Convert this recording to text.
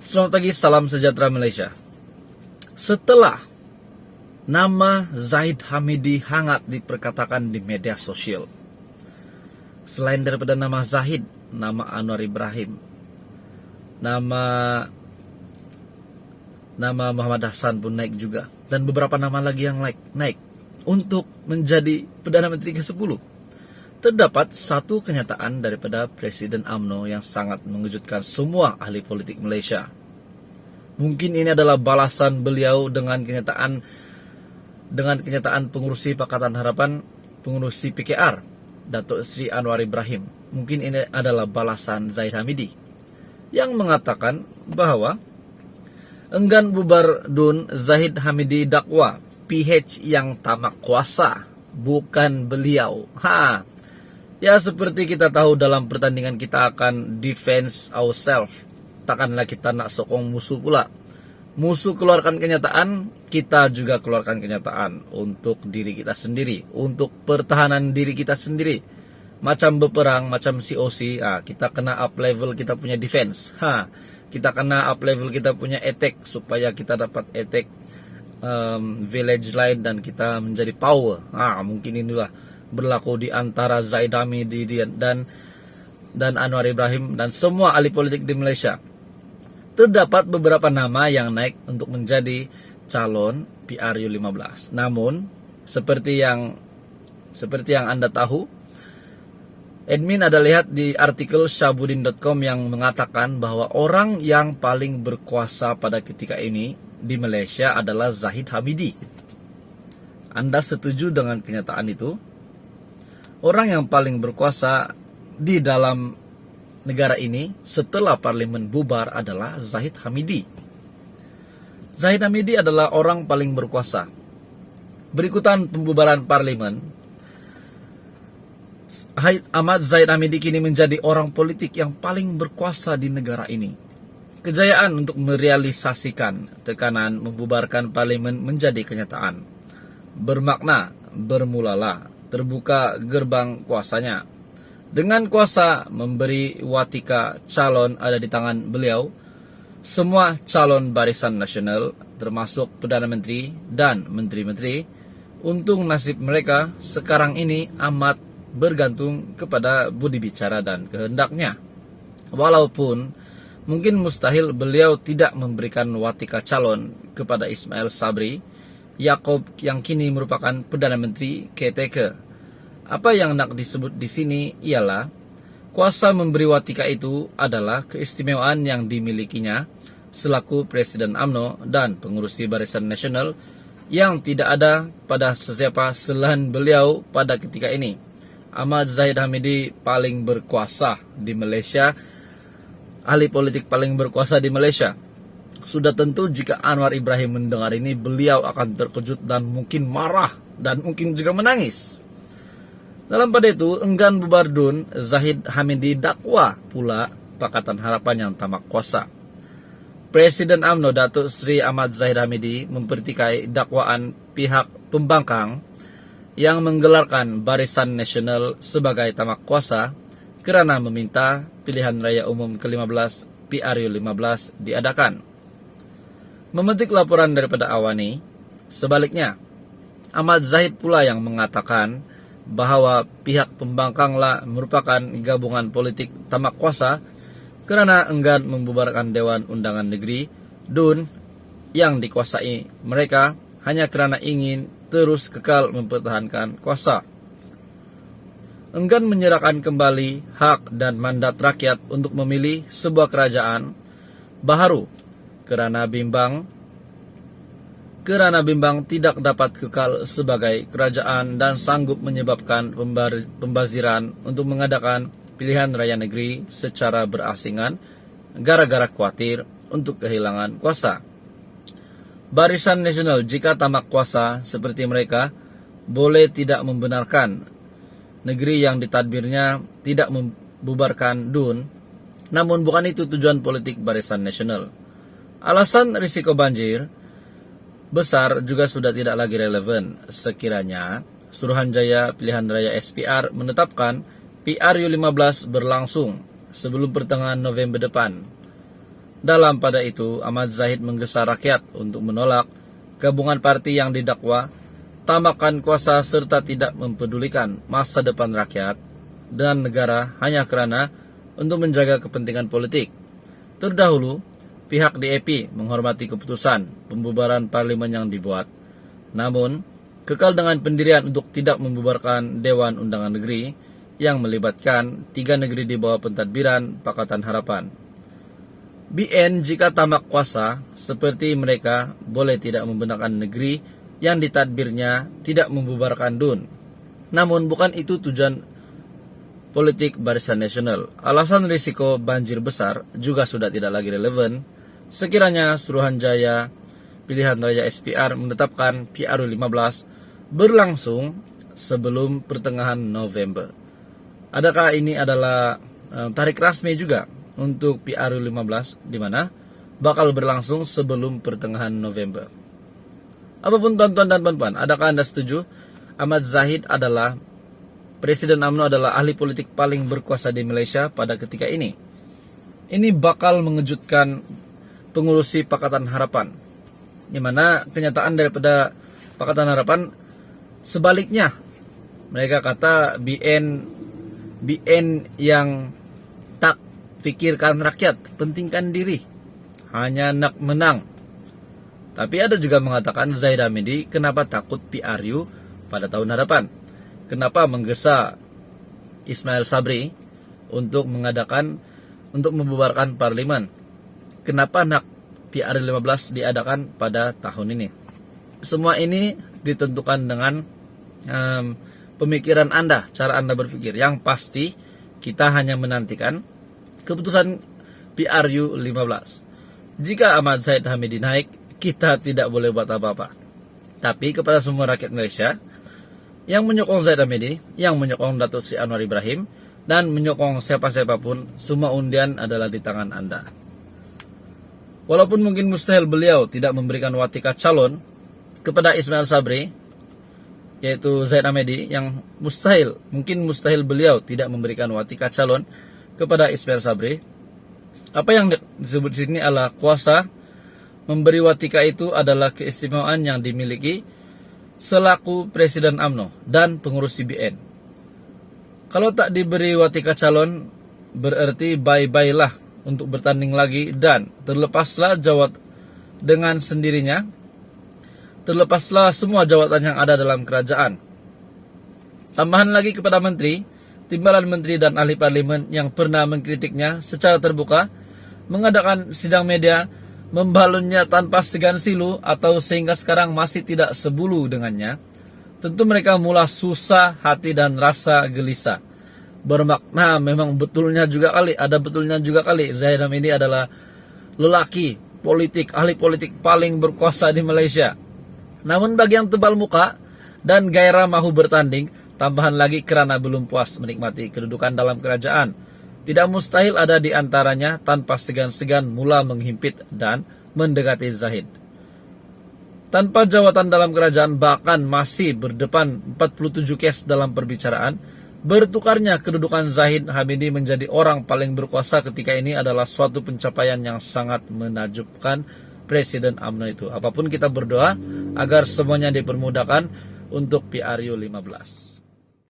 Selamat pagi, salam sejahtera Malaysia. Setelah nama Zahid Hamidi hangat diperkatakan di media sosial, selain daripada nama Zahid, nama Anwar Ibrahim, nama Muhammad Hassan pun naik juga, dan beberapa nama lagi yang naik untuk menjadi Perdana Menteri ke-10. Terdapat satu kenyataan daripada Presiden UMNO yang sangat mengejutkan semua ahli politik Malaysia. Mungkin ini adalah balasan beliau dengan kenyataan pengurusi Pakatan Harapan, pengurusi PKR, Datuk Seri Anwar Ibrahim. Mungkin ini adalah balasan Zahid Hamidi yang mengatakan bahwa enggan bubar DUN, Zahid Hamidi dakwa PH yang tamak kuasa, bukan beliau. Ya, seperti kita tahu dalam pertandingan kita akan defense ourselves. Takkanlah kita nak sokong musuh pula. Musuh keluarkan kenyataan, kita juga keluarkan kenyataan untuk diri kita sendiri, untuk pertahanan diri kita sendiri. Macam berperang, macam COC, kita kena up level kita punya defense. Kita kena up level kita punya attack supaya kita dapat attack village lain dan kita menjadi power. Mungkin inilah berlaku di antara Zahid Hamidi dan Anwar Ibrahim dan semua ahli politik di Malaysia. Terdapat beberapa nama yang naik untuk menjadi calon PRU15. Namun seperti yang Anda tahu, admin ada lihat di artikel syabudin.com yang mengatakan bahwa orang yang paling berkuasa pada ketika ini di Malaysia adalah Zahid Hamidi. Anda setuju dengan kenyataan itu? Orang yang paling berkuasa di dalam negara ini setelah parlimen bubar adalah Zahid Hamidi. Zahid Hamidi adalah orang paling berkuasa. Berikutan pembubaran parlimen, Ahmad Zahid Hamidi kini menjadi orang politik yang paling berkuasa di negara ini. Kejayaan untuk merealisasikan tekanan membubarkan parlimen menjadi kenyataan. Bermakna bermulalah terbuka gerbang kuasanya. Dengan kuasa memberi watika calon ada di tangan beliau, semua calon barisan nasional termasuk Perdana Menteri dan Menteri-Menteri, untung nasib mereka sekarang ini amat bergantung kepada budi bicara dan kehendaknya. Walaupun mungkin mustahil beliau tidak memberikan watika calon kepada Ismail Sabri Yaakob yang kini merupakan Perdana Menteri caretaker. Apa yang nak disebut di sini ialah kuasa memberi watika itu adalah keistimewaan yang dimilikinya selaku Presiden UMNO dan pengurusi Barisan Nasional yang tidak ada pada sesiapa selain beliau pada ketika ini. Ahmad Zahid Hamidi paling berkuasa di Malaysia, ahli politik paling berkuasa di Malaysia. Sudah tentu jika Anwar Ibrahim mendengar ini, beliau akan terkejut dan mungkin marah dan mungkin juga menangis. Dalam pada itu, enggan bubar DUN, Zahid Hamidi dakwa pula Pakatan Harapan yang tamak kuasa. Presiden UMNO Datuk Seri Ahmad Zahid Hamidi mempertikai dakwaan pihak pembangkang yang menggelarkan Barisan Nasional sebagai tamak kuasa kerana meminta pilihan raya umum ke-15 PRU15 diadakan. Memetik laporan daripada Awani, sebaliknya, Ahmad Zahid pula yang mengatakan bahawa pihak pembangkanglah merupakan gabungan politik tamak kuasa kerana enggan membubarkan Dewan Undangan Negeri DUN yang dikuasai mereka hanya kerana ingin terus kekal mempertahankan kuasa. Enggan menyerahkan kembali hak dan mandat rakyat untuk memilih sebuah kerajaan baharu kerana bimbang tidak dapat kekal sebagai kerajaan dan sanggup menyebabkan pembaziran untuk mengadakan pilihan raya negeri secara berasingan gara-gara khawatir untuk kehilangan kuasa. Barisan Nasional jika tamak kuasa seperti mereka boleh tidak membenarkan negeri yang ditadbirnya tidak membubarkan DUN, namun bukan itu tujuan politik Barisan Nasional. Alasan risiko banjir besar juga sudah tidak lagi relevan sekiranya Suruhanjaya Pilihan Raya SPR menetapkan PRU15 berlangsung sebelum pertengahan November depan. Dalam pada itu, Ahmad Zahid menggesa rakyat untuk menolak gabungan parti yang didakwa tamakan kuasa serta tidak mempedulikan masa depan rakyat dan negara hanya kerana untuk menjaga kepentingan politik. Terdahulu, pihak DAP menghormati keputusan pembubaran parlimen yang dibuat. Namun, kekal dengan pendirian untuk tidak membubarkan Dewan Undangan Negeri yang melibatkan 3 negeri di bawah pentadbiran Pakatan Harapan. BN jika tamak kuasa seperti mereka boleh tidak membenarkan negeri yang ditadbirnya tidak membubarkan DUN. Namun bukan itu tujuan politik Barisan Nasional. Alasan risiko banjir besar juga sudah tidak lagi relevan sekiranya Suruhanjaya Pilihan Raya SPR menetapkan PRU 15 berlangsung sebelum pertengahan November. Adakah ini adalah tarik resmi juga untuk PRU 15 di mana bakal berlangsung sebelum pertengahan November? Apapun tuan-tuan dan puan-puan, adakah Anda setuju Ahmad Zahid adalah Presiden UMNO adalah ahli politik paling berkuasa di Malaysia pada ketika ini? Ini bakal mengejutkan pengurusi Pakatan Harapan, di mana kenyataan daripada Pakatan Harapan sebaliknya. Mereka kata BN yang tak fikirkan rakyat, pentingkan diri, hanya nak menang. Tapi ada juga mengatakan Zahid Hamidi kenapa takut PRU pada tahun hadapan? Kenapa menggesa Ismail Sabri untuk membubarkan parlimen? Kenapa nak PRU 15 diadakan pada tahun ini? Semua ini ditentukan dengan pemikiran Anda, cara Anda berpikir. Yang pasti kita hanya menantikan keputusan PRU 15. Jika Ahmad Zahid Hamidi naik, kita tidak boleh buat apa-apa. Tapi kepada semua rakyat Malaysia yang menyokong Zahid Hamidi, yang menyokong Datuk Seri Anwar Ibrahim, dan menyokong siapa-siapa pun, semua undian adalah di tangan Anda. Walaupun mungkin mustahil beliau tidak memberikan watika calon kepada Ismail Sabri, yaitu Zahid Hamidi, yang mungkin mustahil beliau tidak memberikan watika calon kepada Ismail Sabri. Apa yang disebut di sini adalah kuasa memberi watika itu adalah keistimewaan yang dimiliki selaku Presiden UMNO dan pengurus CBN. Kalau tak diberi watika calon, berarti bye-bye lah untuk bertanding lagi dan terlepaslah dengan sendirinya. Terlepaslah semua jawatan yang ada dalam kerajaan. Tambahan lagi kepada menteri, timbalan menteri dan ahli parlimen yang pernah mengkritiknya secara terbuka, mengadakan sidang media, membalunnya tanpa segan silu atau sehingga sekarang masih tidak sebulu dengannya. Tentu mereka mula susah hati dan rasa gelisah. Bermakna memang ada betulnya juga kali Zahid Hamidi adalah lelaki politik, ahli politik paling berkuasa di Malaysia. Namun bagi yang tebal muka dan gairah mahu bertanding, tambahan lagi kerana belum puas menikmati kedudukan dalam kerajaan, tidak mustahil ada di antaranya tanpa segan-segan mula menghimpit dan mendekati Zahid. Tanpa jawatan dalam kerajaan, bahkan masih berdepan 47 kes dalam perbicaraan, bertukarnya kedudukan Zahid Hamidi menjadi orang paling berkuasa ketika ini adalah suatu pencapaian yang sangat menakjubkan Presiden UMNO itu. Apapun kita berdoa agar semuanya dipermudahkan untuk PRU 15.